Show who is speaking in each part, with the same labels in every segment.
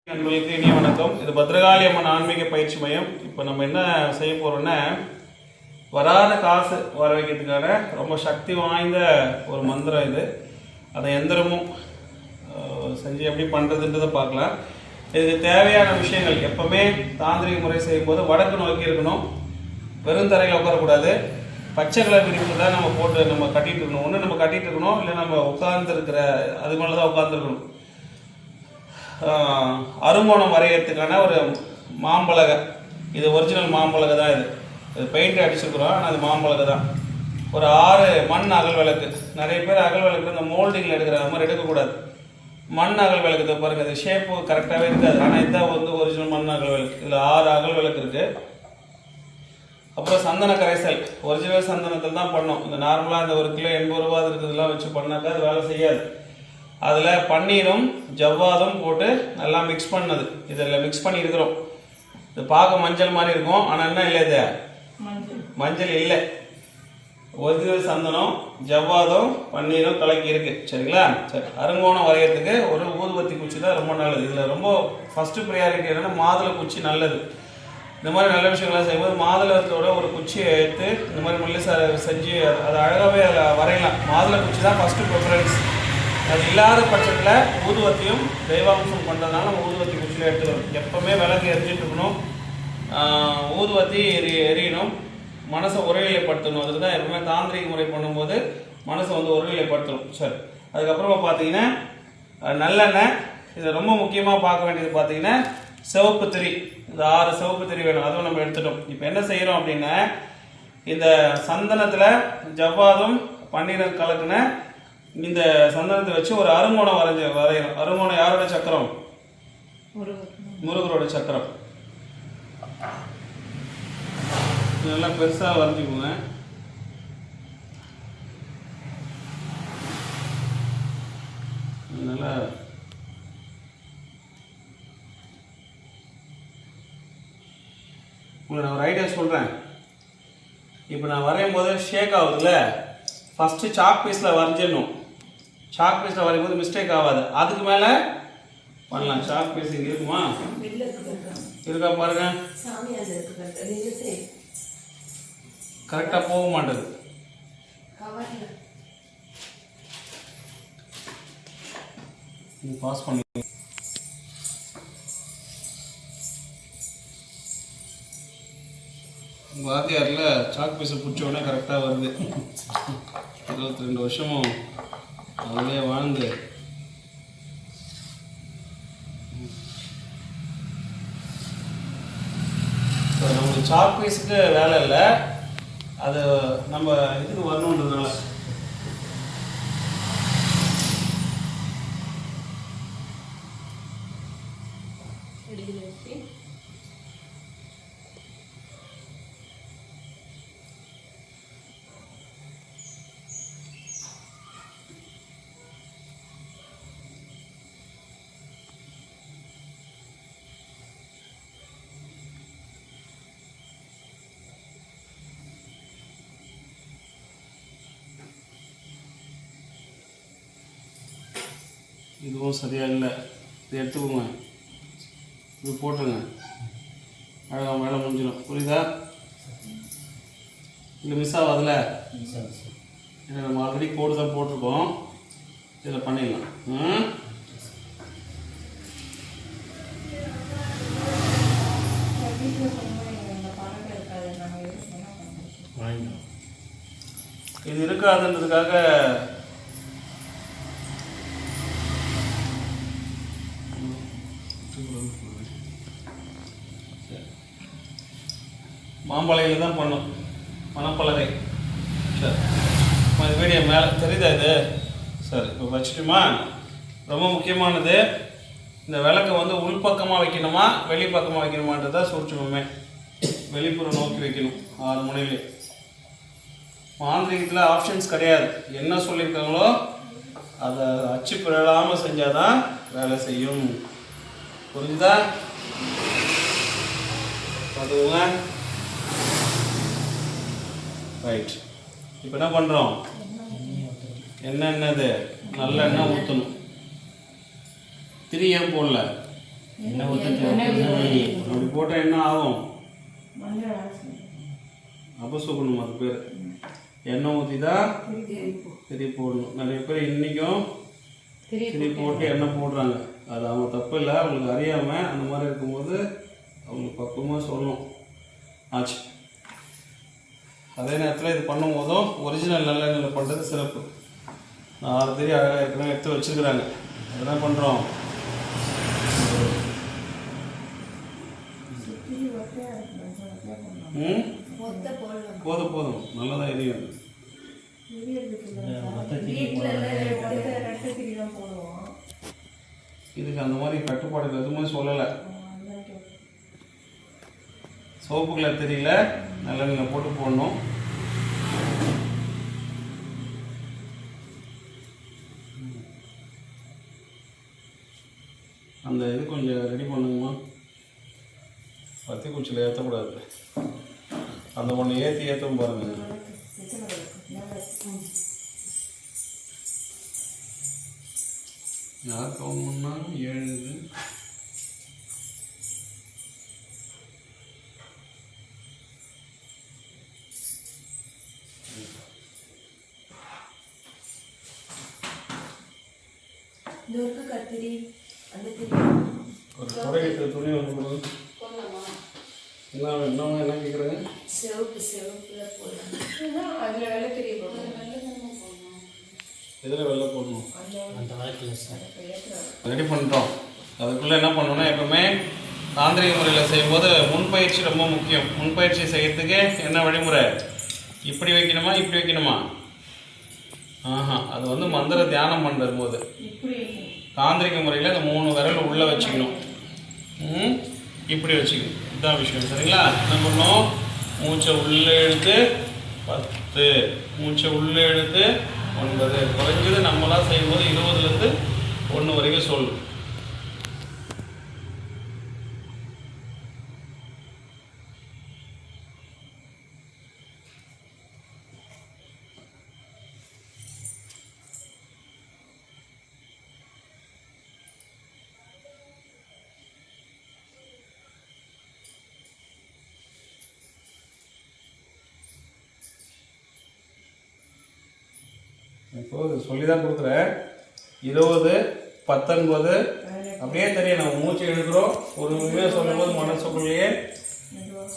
Speaker 1: நண்பர்களுக்கு இனிய வணக்கம். இது பத்ரகாளி அம்மன் ஆன்மீக பயிற்சி மையம். இப்போ நம்ம என்ன செய்ய போறோம்னா, வராத காசு வர வைக்கிறதுக்கான ரொம்ப சக்தி வாய்ந்த ஒரு மந்திரம் இது. அதை எந்திரமும் செஞ்சு எப்படி பண்ணுறதுன்றதை பார்க்கலாம். இதுக்கு தேவையான விஷயங்கள் எப்பவுமே தாந்திரிக முறை செய்யும் போது வடக்கு நோக்கி இருக்கணும், பெருந்தரையில் உட்காரக்கூடாது, பச்சை கலர் விரிப்பு தான் நம்ம போட்டு நம்ம கட்டிட்டு இருக்கணும். ஒன்று நம்ம கட்டிட்டு இருக்கணும், இல்லை நம்ம உட்கார்ந்துருக்கிற அது மேலே தான் உட்காந்துருக்கணும். அருங்கோணம் வரைகிறதுக்கான ஒரு மாம்பலகை, இது ஒரிஜினல் மாம்பலகை தான். இது பெயிண்ட் அடிச்சிருக்கிறோம், ஆனால் அது மாம்பலகை தான். ஒரு 6 மண் அகல் விளக்கு. நிறைய பேர் அகல் விளக்கு இந்த மோல்டிங்கில் எடுக்கிற மாதிரி எடுக்கக்கூடாது. மண் அகல் விளக்கு பாருங்க, இது ஷேப்பு கரெக்டாகவே இருக்காது. ஆனால் இதுதான் வந்து ஒரிஜினல் மண் அகல் விளக்கு. இதில் 6 அகல் விளக்கு இருக்குது. அப்புறம் சந்தன கரைசல், ஒரிஜினல் சந்தனத்தில் தான் பண்ணோம். இந்த நார்மலாக இந்த 1 கிலோ 80 ரூபா இருக்கிறதுலாம் வச்சு பண்ணாக்கா அது வேலை செய்யாது. அதில் பன்னீரும் ஜவ்வாதும் போட்டு நல்லா மிக்ஸ் பண்ணது. இதில் மிக்ஸ் பண்ணி இருக்கிறோம். இது பார்க்க மஞ்சள் மாதிரி இருக்கும், ஆனால் என்ன இல்லை, இது மஞ்சள் இல்லை. ஒரிஜினல் சந்தனம் ஜவ்வாதும் பன்னீரும் கலக்கி இருக்கு. சரிங்களா? சரி, அருங்கோணம் வரைகிறதுக்கு ஒரு ஊதுபத்தி குச்சி தான் ரொம்ப நல்லது. இதில் ரொம்ப ஃபர்ஸ்ட் ப்ரையாரிட்டி என்னன்னா மாதுளை குச்சி நல்லது. இந்த மாதிரி நல்ல விஷயங்கள்லாம் செய்யும்போது மாதுளத்தோட ஒரு குச்சியை எடுத்து இந்த மாதிரி மெல்லிசா செஞ்சு அதை அழகாகவே அதில் வரையலாம். மாதுளை குச்சி தான் ஃபர்ஸ்ட் ப்ரிஃபரன்ஸ். அது இல்லாத பட்சத்தில் ஊதுவத்தியும் தெய்வாம்சம் பண்ணுறதுனால நம்ம ஊதுவத்தி குச்சியில் எடுத்துக்கணும். எப்பவுமே விளக்கு எரிஞ்சிட்டு இருக்கணும், ஊதுவத்தி எரியணும், மனசை ஒருநிலைப்படுத்தணும். அதுக்கு தான் எப்பவுமே தாந்திரிக முறை பண்ணும்போது மனசை வந்து ஒருநிலைப்படுத்தணும். சரி, அதுக்கப்புறமா பார்த்தீங்கன்னா நல்லெண்ணெய். இது ரொம்ப முக்கியமாக பார்க்க வேண்டியது பார்த்தீங்கன்னா சிவப்பு திரி. இந்த 6 சிவப்பு திரி வேணும், அதுவும் நம்ம எடுத்துட்டோம். இப்போ என்ன செய்கிறோம் அப்படின்னா, இந்த சந்தனத்தில் ஜவ்வாதும் பன்னீரும் கலக்குன இந்த சந்தனத்தை வச்சு ஒரு அருங்கோணம் வரையணும். அருங்கோணம் யாரோட சக்கரம்? முருகரோட சக்கரம். நல்லா பெருசா வரைஞ்சிக்கோங்க. நல்லா உங்களுக்கு நான் ஒரு ஐடியா சொல்றேன். இப்போ நான் வரையும் போது ஷேக் ஆகுதுல்ல, ஃபர்ஸ்ட் சாக் பீஸில் வரைஞ்சிடணும். சாக் பீஸில் வரையும் போது மிஸ்டேக் ஆகாது. அதுக்கு மேலே பண்ணலாம். சாக் பீஸ் இங்கே இருக்குமா? இருக்கா பாருங்க, கரெக்டாக போக மாட்டேது. பாஸ் பண்ணி வாத்தியாரில் சாக் பீஸை பிடிச்ச உடனே கரெக்டாக வருது. 22 வருஷமும் அதிலே வாழ்ந்து நமக்கு சாக் பீஸுக்கு வேலை இல்லை, அது நம்ம இதுக்கு வரணுன்றதுனால. இதுவும் சரியாக இல்லை, இது எடுத்துக்கோங்க, இது போட்டுருங்க, அழகாக மேலே முடிஞ்சிடும். புரியுதா? இல்லை மிஸ் ஆகாதுல்ல, ஏன்னா நம்ம ஆல்ரெடி கோடு தான் போட்டிருக்கோம், இதில் பண்ணிடலாம். இது இருக்காதுன்றதுக்காக மாம்பழகையில் தான் பண்ணும், மணப்பலகை. சரி, இது வீடியோ மேலே தெரியுதா இது? சரி, இப்போ வச்சுட்டுமா. ரொம்ப முக்கியமானது, இந்த விளக்கை வந்து உள்பக்கமாக வைக்கணுமா வெளிப்பக்கமாக வைக்கணுமான்றதான் சூட்சுமமே. வெளிப்புறம் நோக்கி வைக்கணும் 6 முனையிலே. மாந்திரிகத்தில் ஆப்ஷன்ஸ் கிடையாது. என்ன சொல்லியிருக்காங்களோ அதை அச்சு பிறழாமல் செஞ்சால் தான் வேலை செய்யும். புரிஞ்சுதா? பார்த்துக்கோங்க. ரைட், இப்போ என்ன பண்ணுறோம்? என்னென்னது நல்லெண்ணெய் ஊற்றணும். திரி ஏன் போடல? அப்படி போட்டால் என்ன ஆகும்? அபசகுணம், அது பேர். எண்ணெய் ஊற்றி தான் திரி போடணும். நிறைய பேர் இன்றைக்கும் திரி போட்டு எண்ணெய் போடுறாங்க. அது அவங்க தப்பு இல்லை, அவங்களுக்கு அறியாமல் அந்த மாதிரி இருக்கும்போது அவங்களுக்கு பக்குவமாக சொல்லணும். ஆச்சு. அதே நேரத்தில் இது பண்ணும்போதும் ஒரிஜினல் நல்லெண்ணெயில் பண்ணுறது சிறப்பு. 6 திரி அழகாக ஏற்கனவே எடுத்து வச்சுருக்குறாங்க. என்ன பண்ணுறோம்? போதும் நல்லதாக எரியும். இதுக்கு அந்த மாதிரி கட்டுப்பாடுகள் எதுவுமே சொல்லலை. சோப்புகளை தெரியல, நல்லெண்ணெய் போட்டு போடணும். அந்த இது கொஞ்சம் ரெடி பண்ணுங்கம்மா. பத்தி குச்சியில் ஏற்றக்கூடாது. அந்த ஒன்று ஏற்றும் பாருங்க. யார் கவுண்ட் பண்ணாலும் 7 இது.
Speaker 2: கத்திரி அந்த
Speaker 1: ஒரு குறையிட்ட துணி ஒன்று கொடுங்க. என்ன கேட்குறாங்க?
Speaker 2: செவப்புல போடலாம். அதில் வெள்ளை தெரிய போடணும்.
Speaker 1: இதில் வெள்ளை போடணும். ரெடி பண்ணிட்டோம். அதுக்குள்ளே என்ன பண்ணணும்னா, எப்பவுமே தாந்திரிக முறையில் செய்யும்போது முன்பயிற்சி ரொம்ப முக்கியம். முன்பயிற்சி செய்யறதுக்கு என்ன வழிமுறை? இப்படி வைக்கணுமா இப்படி வைக்கணுமா? அது வந்து மந்திர தியானம் பண்ணுறது போது தாந்திரிக முறையில் அந்த 3 விரல் உள்ளே வச்சுக்கணும். இப்படி வச்சுக்கணும். இதுதான் விஷயம். சரிங்களா? என்ன பண்ணணும்? மூச்சை உள்ளே எடுத்து 10, மூச்சை உள்ளே எடுத்து 9. குறைஞ்சது நம்மளாம் செய்யும்போது 20லேருந்து 1 வரைக்கும் சொல்லணும். இப்போது சொல்லி தான் கொடுக்குறேன். 20, 19 அப்படியே தெரியும். நம்ம மூச்சு எடுக்கிறோம். ஒரு உண்மையாக சொல்லும்போது மனசுக்குள்ளேயே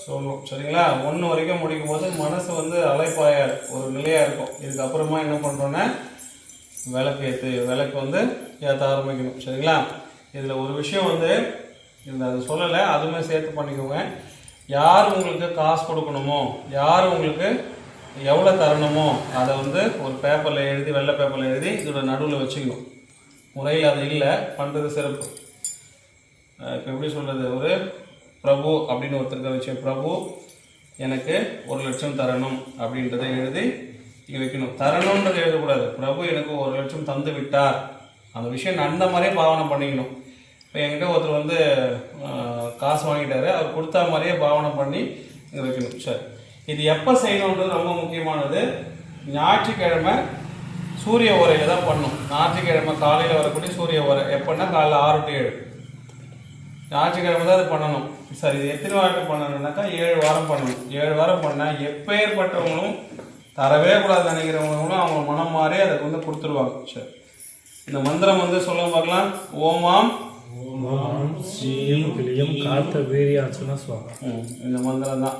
Speaker 1: சொல்லணும். சரிங்களா? 1 வரைக்கும் முடிக்கும் போது மனசு வந்து அலைப்பாயாது, ஒரு நிலையாக இருக்கும். இதுக்கப்புறமா என்ன பண்ணுறோன்னா விளக்கு வந்து ஏற்ற ஆரம்பிக்கணும். சரிங்களா? இதில் ஒரு விஷயம் வந்து இதில் அது சொல்லலை, அதுவுமே சேர்த்து பண்ணிக்கோங்க. யார் உங்களுக்கு காசு கொடுக்கணுமோ, யார் உங்களுக்கு எவ்வளோ தரணுமோ அதை வந்து ஒரு பேப்பரில் எழுதி, வெள்ளை பேப்பரில் எழுதி இதோட நடுவில் வச்சுக்கணும். முறையில் அது இல்லை, பண்ணுறது சிறப்பு. இப்போ எப்படி சொல்கிறது? ஒரு பிரபு அப்படின்னு ஒருத்தருக்க வச்சு, பிரபு எனக்கு 1 லட்சம் தரணும் அப்படின்றத எழுதி இங்கே வைக்கணும். தரணுன்றது எழுதக்கூடாது. பிரபு எனக்கு 1 லட்சம் தந்து விட்டார், அந்த விஷயம் அந்த மாதிரியே பாவனை பண்ணிக்கணும். இப்போ என்கிட்ட ஒருத்தர் வந்து காசு வாங்கிட்டாரு, அவர் கொடுத்தா மாதிரியே பாவனை பண்ணி இங்கே வைக்கணும். சரி, இது எப்போ செய்யணுன்றது ரொம்ப முக்கியமானது. ஞாயிற்றுக்கிழமை சூரிய ஓரையில் தான் பண்ணணும். ஞாயிற்றுக்கிழமை காலையில் வரக்கூடிய சூரிய ஓரை எப்போன்னா காலைல 6 to 7. ஞாயிற்றுக்கிழமை தான் அது பண்ணணும். சரி, இது எத்தனை வாரம் பண்ணணும்னாக்கா 7 வாரம் பண்ணணும். 7 வாரம் பண்ணால் எப்பேற்பட்டவங்களும் தரவே கூடாது நினைக்கிறவங்களும் அவங்க மனம் மாறி அதை வந்து கொடுத்துருவாங்க. சரி, இந்த மந்திரம் வந்து சொல்ல பார்க்கலாம். ஓமாம் இந்த மந்திரம் தான்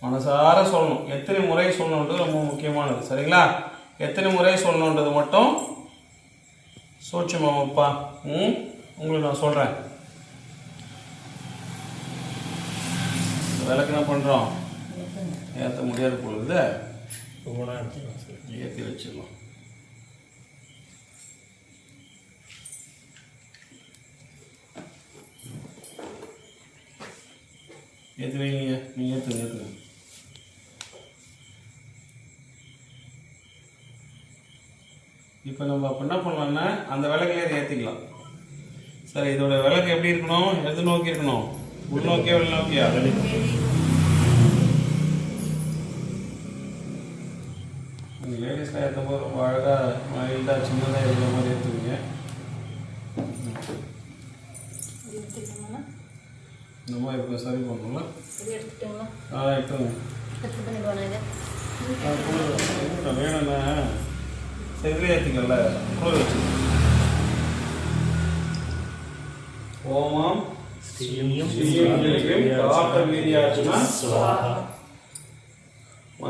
Speaker 1: மனசார சொல்லணும். எத்தனை முறை சொல்லணுன்றது ரொம்ப முக்கியமானது. சரிங்களா? எத்தனை முறை சொல்லணுன்றது மட்டும் சூட்சமாப்பா உங்களுக்கு நான் சொல்கிறேன். விளக்கு என்ன பண்ணுறோம்? ஏற்ற முடியாது பொழுது ஏற்றி வச்சிடலாம். ஏற்றி வைங்க. நீங்கள் ஏற்றுங்க. இப்போ நம்ம அப்போ என்ன பண்ணலாம்னா அந்த விளக்குலேயே அதை ஏற்றிக்கலாம். சரி, இதோட விளக்கு எப்படி இருக்கணும்? எது நோக்கி இருக்கணும்? உள்நோக்கியா வெளிநோக்கியா? லேடிஸ்லாம் ஏற்றும் போது ரொம்ப அழகாக மைல்டாக சின்னதாக இருக்கிற மாதிரி ஏற்றுவீங்க. இந்த மாதிரி இப்போ சரி பண்ணணும்ல.
Speaker 2: இது எடுத்துட்டீங்களா?
Speaker 1: எடுத்துங்க.
Speaker 2: கட் பண்ணிடுவானே இது.
Speaker 1: வேணும்ண்ணா செதிலே ஏற்றிக்கல குளிர் வச்சு. ஓமாம் காட்ட வீரியாச்சுன்னா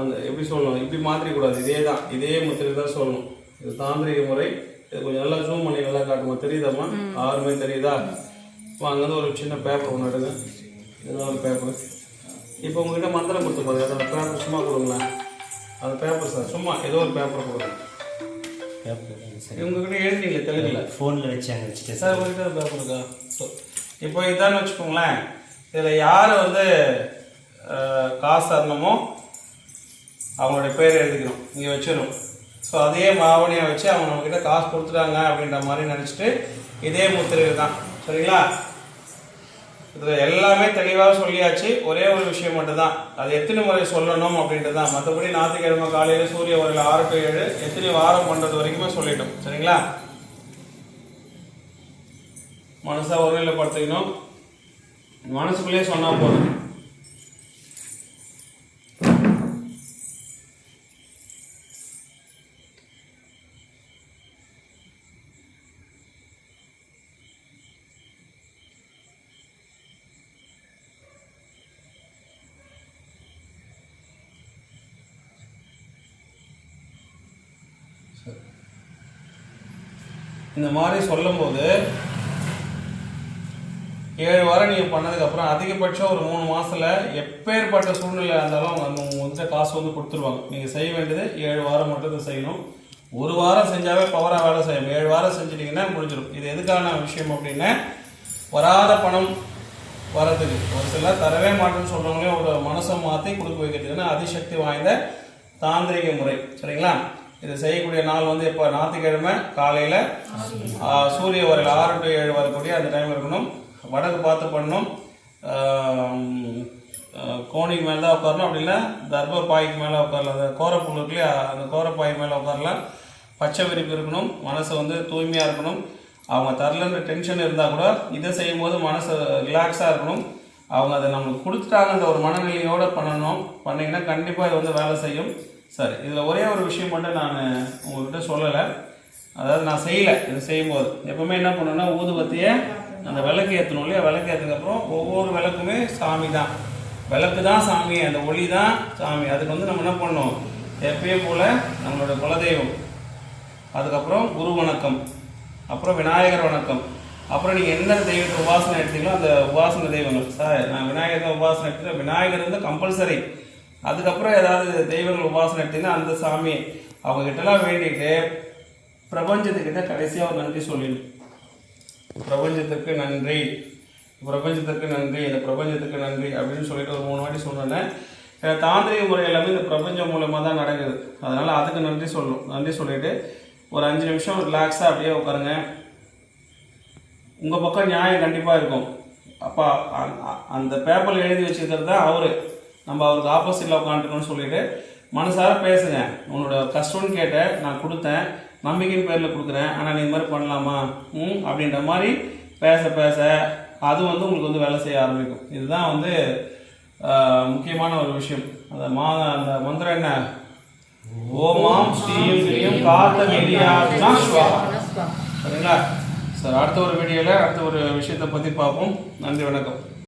Speaker 1: அந்த எப்படி சொல்லணும், இப்படி மாற்றிக்கூடாது. இதே தான், இதே முத்திரை தான் சொல்லணும். இது தாந்திரிக முறை. இது கொஞ்சம் நல்லா ஜூம் பண்ணி நல்லா காட்டுமா, தெரியுதாம்மா? ஆறுமே தெரியுதா? இப்போ அங்கேருந்து ஒரு சின்ன பேப்பர் ஒன்று எடுங்க. இதுதான் ஒரு பேப்பர். இப்போ உங்ககிட்ட மந்திரம் கொடுத்து பாருங்க, அந்த பேப்பர் சும்மா கொடுங்களேன். அந்த பேப்பர் சார் சும்மா ஏதோ ஒரு பேப்பர் கொடுங்க. உங்ககிட்ட எழுதிங்களே தெலுங்குல
Speaker 3: ஃபோனில் வச்சு அங்கே வச்சுட்டு
Speaker 1: சார் உங்ககிட்ட பேப்பர் இருக்கா? ஸோ இப்போ இதான்னு வச்சுக்கோங்களேன். இதில் யார் வந்து காசு தரணுமோ அவங்களுடைய பேர் எழுதிக்கணும், இங்கே வச்சிடணும். ஸோ அதே மாவணியை வச்சு அவங்க நம்மக்கிட்ட காசு கொடுத்துட்டாங்க அப்படின்ற மாதிரி நினச்சிட்டு இதே முத்திரை தான். சரிங்களா? இதில் எல்லாமே தெளிவாக சொல்லியாச்சு. ஒரே ஒரு விஷயம் மட்டும்தான், அது எத்தனை முறை சொல்லணும் அப்படின்றது தான். மற்றபடி ஞாயிற்றுக்கிழமை காலையில் சூரிய உரையில் 6 to 7 எத்தனை வாரம் பண்ணுறது வரைக்குமே சொல்லிட்டோம். சரிங்களா? மனசை ஒருநிலைப்படுத்திக்கணும். மனசுக்குள்ளேயே சொன்னால் போதும். இந்த மாதிரி சொல்லும்போது 7 வாரம் நீங்கள் பண்ணதுக்கப்புறம் அதிகபட்சம் ஒரு 3 மாதத்தில் எப்பேற்பட்ட சூழ்நிலை இருந்தாலும் அவங்க உங்கள்கிட்ட காசு வந்து கொடுத்துருவாங்க. நீங்கள் செய்ய வேண்டியது 7 வாரம் மட்டும் இதை செய்யணும். 1 வாரம் செஞ்சாவே பவராக வேலை செய்யணும். 7 வாரம் செஞ்சிட்டிங்கன்னா முடிஞ்சிடும். இது எதுக்கான விஷயம் அப்படின்னா, வராத பணம் வரதுக்கு. ஒரு சிலர் தரவே மாட்டேன்னு சொல்கிறவங்களே ஒரு மனசை மாற்றி கொடுக்க வைக்கிறதுக்குன்னா அதிசக்தி வாய்ந்த தாந்திரிக முறை. சரிங்களா? இது செய்யக்கூடிய நாள் வந்து இப்போ ஞாயிற்றுக்கிழமை காலையில் சூரிய வரையில் 6 to 7 வரக்கூடிய அந்த டைம் இருக்கணும். வடக்கு பார்த்து பண்ணணும். கோணிக்கு மேலே தான் உட்காரணும். அப்படி இல்லை தர்ப பாய்க்கு மேலே உட்காரலாம். அந்த கோரப்புல் இருக்குல்லையா, அந்த கோரப்பாய் மேலே உட்காரலாம். பச்சை விரிப்பு இருக்கணும். மனசு வந்து தூய்மையாக இருக்கணும். அவங்க தரலன்ற டென்ஷன் இருந்தால் கூட இதை செய்யும் போது மனசு ரிலாக்ஸாக இருக்கணும். அவங்க அதை நம்மளுக்கு கொடுத்துட்டாங்கன்ற ஒரு மனநிலையோடு பண்ணணும். பண்ணிங்கன்னா கண்டிப்பாக இது வந்து வேலை செய்யும். சரி, இதில் ஒரே ஒரு விஷயம் மட்டும் நான் உங்கள்கிட்ட சொல்லலை. அதாவது நான் செய்யலை. இது செய்யும்போது எப்பவுமே என்ன பண்ணணும்னா, ஊதுபத்தியை அந்த விளக்கு ஏற்றணும் இல்லையா, விளக்கு ஏற்றுனதுக்கப்புறம் ஒவ்வொரு விளக்குமே சாமி தான். விளக்கு தான் சாமி, அந்த ஒளி தான் சாமி. அதுக்கு வந்து நம்ம என்ன பண்ணணும், எப்பயும் போல் நம்மளோட குலதெய்வம், அதுக்கப்புறம் குரு வணக்கம், அப்புறம் விநாயகர் வணக்கம், அப்புறம் நீங்கள் எந்த தெய்வத்தை உபாசனை எடுத்தீங்களோ அந்த உபாசனை தெய்வங்கள். சார் நான் விநாயகர் உபாசனை எடுத்துகிட்டு, விநாயகர் வந்து கம்பல்சரி. அதுக்கப்புறம் ஏதாவது தெய்வங்கள் உபாசனை எடுத்தீங்கன்னா அந்த சாமி அவங்ககிட்டலாம் வேண்டிட்டு பிரபஞ்சத்துக்கிட்ட கடைசியாக ஒரு நன்றி சொல்லிடணும். பிரபஞ்சத்துக்கு நன்றி, பிரபஞ்சத்துக்கு நன்றி, இந்த பிரபஞ்சத்துக்கு நன்றி அப்படின்னு சொல்லிட்டு ஒரு 3 வாட்டி சொன்னேன். தாந்திரிக முறை எல்லாமே இந்த பிரபஞ்சம் மூலமாக தான் நடக்குது. அதனால் அதுக்கு நன்றி சொல்லணும். நன்றி சொல்லிவிட்டு ஒரு 5 நிமிஷம் ரிலாக்ஸாக அப்படியே உட்காருங்க. உங்கள் பக்கம் நியாயம் கண்டிப்பாக இருக்கும். அப்போ அந்த பேப்பரில் எழுதி வச்சுக்கிறது தான் அவரு. நம்ம அவருக்கு ஆப்போசிட்டில் உட்காந்துக்கணும்னு சொல்லிட்டு மனசார பேசுங்க. உன்னோட கஷ்டம்னு கேட்டேன், நான் கொடுத்தேன், நம்பிக்கையின் பேரில் கொடுக்குறேன், ஆனால் நீ இந்த மாதிரி பண்ணலாமா அப்படின்ற மாதிரி பேச பேச அது வந்து உங்களுக்கு வந்து வேலை செய்ய ஆரம்பிக்கும். இதுதான் வந்து முக்கியமான ஒரு விஷயம். அந்த அந்த மந்திரம் என்ன, ஓமாம் ஸ்ரீயும் கிரியும் காத்த வீரியாச்சுனா ஸ்வாஹா. சரிங்களா சார்? அடுத்த ஒரு வீடியோவில் அடுத்த ஒரு விஷயத்தை பற்றி பார்ப்போம். நன்றி, வணக்கம்.